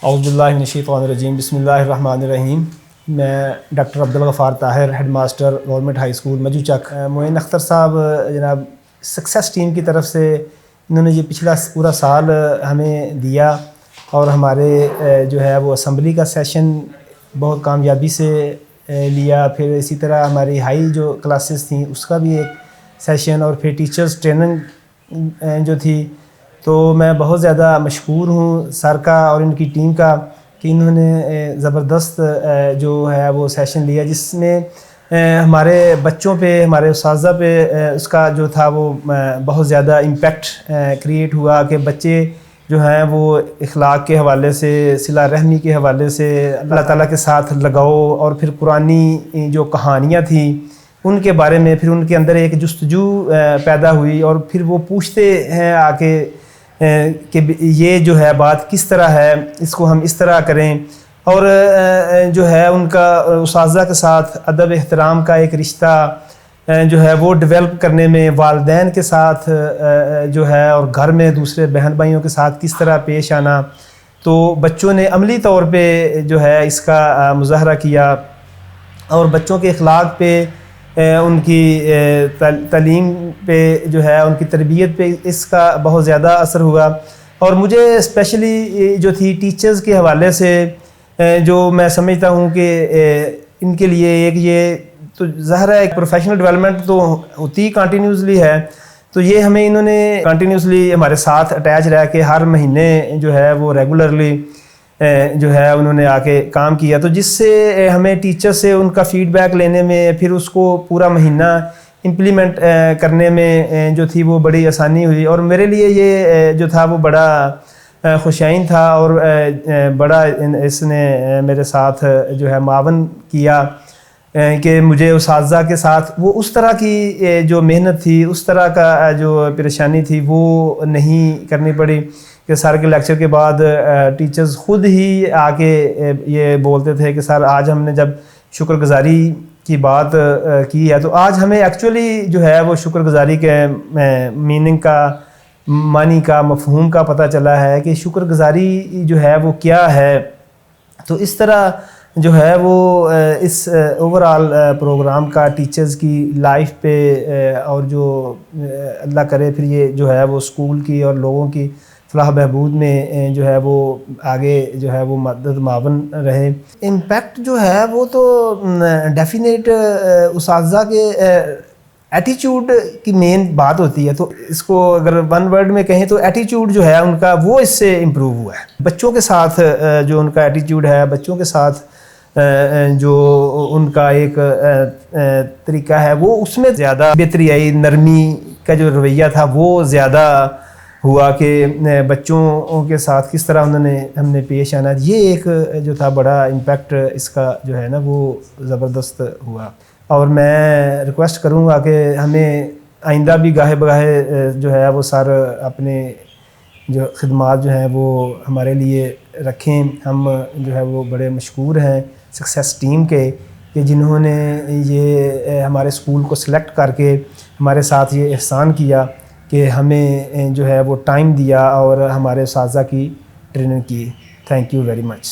اعوذ باللہ من الشیطان الرجیم، بسم اللہ الرحمن الرحیم۔ میں doctor Abdul Ghaffar Tahir, head master government high school Mujju Chak. Moin Akhtar صاحب جناب سکسیس ٹیم کی طرف سے انہوں نے یہ پچھلا پورا سال ہمیں دیا اور ہمارے جو ہے وہ اسمبلی کا سیشن بہت کامیابی سے لیا، پھر اسی طرح ہماری ہائی جو کلاسز تھیں اس کا بھی ایک سیشن، اور پھر ٹیچرز ٹریننگ جو تھی۔ تو میں بہت زیادہ مشکور ہوں سر کا اور ان کی ٹیم کا کہ انہوں نے زبردست جو ہے وہ سیشن لیا، جس میں ہمارے بچوں پہ، ہمارے اساتذہ پہ اس کا جو تھا وہ بہت زیادہ امپیکٹ کریٹ ہوا کہ بچے جو ہیں وہ اخلاق کے حوالے سے، صلہ رحمی کے حوالے سے، اللہ تعالیٰ کے ساتھ لگاؤ، اور پھر قرآنی جو کہانیاں تھیں ان کے بارے میں پھر ان کے اندر ایک جستجو پیدا ہوئی، اور پھر وہ پوچھتے ہیں آ کے کہ یہ جو ہے بات کس طرح ہے، اس کو ہم اس طرح کریں، اور جو ہے ان کا اساتذہ کے ساتھ ادب احترام کا ایک رشتہ جو ہے وہ ڈیولپ کرنے میں، والدین کے ساتھ جو ہے اور گھر میں دوسرے بہن بھائیوں کے ساتھ کس طرح پیش آنا، تو بچوں نے عملی طور پہ جو ہے اس کا مظاہرہ کیا، اور بچوں کے اخلاق پہ، ان کی تعلیم پہ جو ہے، ان کی تربیت پہ اس کا بہت زیادہ اثر ہوا۔ اور مجھے اسپیشلی جو تھی ٹیچرز کے حوالے سے جو میں سمجھتا ہوں کہ ان کے لیے ایک یہ تو ظاہر ہے ایک پروفیشنل ڈیولپمنٹ تو ہوتی کنٹینیوسلی ہے، تو یہ ہمیں انہوں نے کنٹینیوسلی ہمارے ساتھ اٹیچ رہ کے ہر مہینے جو ہے وہ ریگولرلی جو ہے انہوں نے آ کے کام کیا، تو جس سے ہمیں ٹیچر سے ان کا فیڈ بیک لینے میں، پھر اس کو پورا مہینہ امپلیمنٹ کرنے میں جو تھی وہ بڑی آسانی ہوئی، اور میرے لیے یہ جو تھا وہ بڑا خوشائن تھا، اور بڑا اس نے میرے ساتھ جو ہے معاون کیا کہ مجھے اساتذہ کے ساتھ وہ اس طرح کی جو محنت تھی، اس طرح کا جو پریشانی تھی وہ نہیں کرنی پڑی کہ سر کے لیکچر کے بعد ٹیچرز خود ہی آ کے یہ بولتے تھے کہ سر آج ہم نے جب شکر گزاری کی بات کی ہے، تو آج ہمیں ایکچولی جو ہے وہ شکر گزاری کے میننگ کا، معنی کا، مفہوم کا پتہ چلا ہے کہ شکر گزاری جو ہے وہ کیا ہے۔ تو اس طرح جو ہے وہ اس اوور آل پروگرام کا ٹیچرز کی لائف پہ، اور جو اللہ کرے پھر یہ جو ہے وہ اسکول کی اور لوگوں کی فلاح بہبود میں جو ہے وہ آگے جو ہے وہ مدد معاون رہے۔ امپیکٹ جو ہے وہ تو ڈیفینیٹ اساتذہ کے ایٹیچیوڈ کی مین بات ہوتی ہے، تو اس کو اگر ون ورڈ میں کہیں تو ایٹیچیوڈ جو ہے ان کا وہ اس سے امپروو ہوا ہے۔ بچوں کے ساتھ جو ان کا ایٹیچیوڈ ہے، بچوں کے ساتھ جو ان کا ایک طریقہ ہے وہ اس میں زیادہ بہتری آئی، نرمی کا جو رویہ تھا وہ زیادہ ہوا کہ بچوں کے ساتھ کس طرح ہم نے پیش آنا، یہ ایک جو تھا بڑا امپیکٹ اس کا جو ہے نا وہ زبردست ہوا۔ اور میں ریکویسٹ کروں گا کہ ہمیں آئندہ بھی گاہے بگاہے جو ہے وہ سر اپنے جو خدمات جو ہیں وہ ہمارے لیے رکھیں۔ ہم جو ہے وہ بڑے مشکور ہیں سکسیس ٹیم کے کہ جنہوں نے یہ ہمارے اسکول کو سلیکٹ کر کے ہمارے ساتھ یہ احسان کیا کہ ہمیں جو ہے وہ ٹائم دیا اور ہمارے اساتذہ کی ٹریننگ کی۔ Thank you very much.